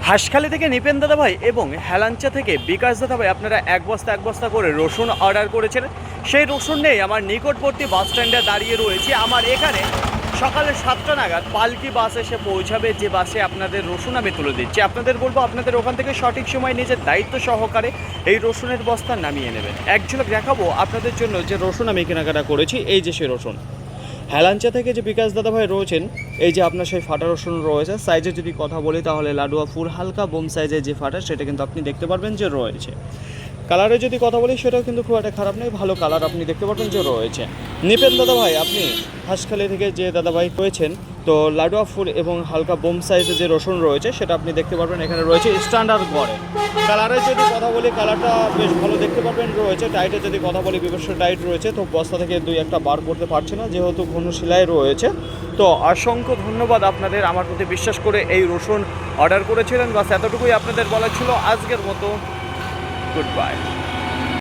হাঁসখালি থেকে নিপেন দাদা ভাই এবং হেলাঞ্চা থেকে বিকাশ দাদা ভাই আপনারা এক বস্তা করে রসুন অর্ডার করেছিলেন। সেই রসুন নেই আমার নিকটবর্তী বাস স্ট্যান্ডে দাঁড়িয়ে রয়েছে। আমার এখানে সকালে 7টা নাগাদ পালকি বাস এসে পৌঁছাবে, যে বাসে আপনাদের রসুন আমি তুলে দিচ্ছি। আপনাদের বলবো আপনাদের ওখান থেকে সঠিক সময় নিজের দায়িত্ব সহকারে এই রসুনের বস্তা নামিয়ে নেবেন। এক ঝলক দেখাবো আপনাদের জন্য যে রসুন আমি কেনাকাটা করেছি। এই যে সেই রসুন হেলাঞ্চা থেকে যে বিকাশ দাদা ভাই রয়েছেন, এই যে আপনার সেই ফাটা রসুন রয়েছে। সাইজে যদি কথা বলি তাহলে লাডুয়া ফুল হালকা বোম সাইজের যে ফাটা সেটা কিন্তু আপনি দেখতে পারবেন যে রয়েছে। কালারে যদি কথা বলি সেটাও কিন্তু খুব একটা খারাপ নেই, ভালো কালার আপনি দেখতে পারবেন যে রয়েছে। নিপেন দাদা ভাই আপনি হাঁসখালি থেকে যে দাদা ভাই রয়েছেন, তো লাডুয়া ফুল এবং হালকা বোম সাইজে যে রসুন রয়েছে সেটা আপনি দেখতে পারবেন এখানে রয়েছে স্ট্যান্ডার্ড গড়ে। কালারের যদি কথা বলি কালারটা বেশ ভালো দেখতে পারবেন রয়েছে। টাইটের যদি কথা বলি বিবেশ্য টাইট রয়েছে, তো বস্তা থেকে দুই একটা বার করতে পারছে না যেহেতু ঘন শিলাই রয়েছে। তো অসংখ্য ধন্যবাদ আপনাদের আমার প্রতি বিশ্বাস করে এই রসুন অর্ডার করেছিলেন। বাস এতটুকুই আপনাদের বলা ছিল আজকের মতো। Good bye.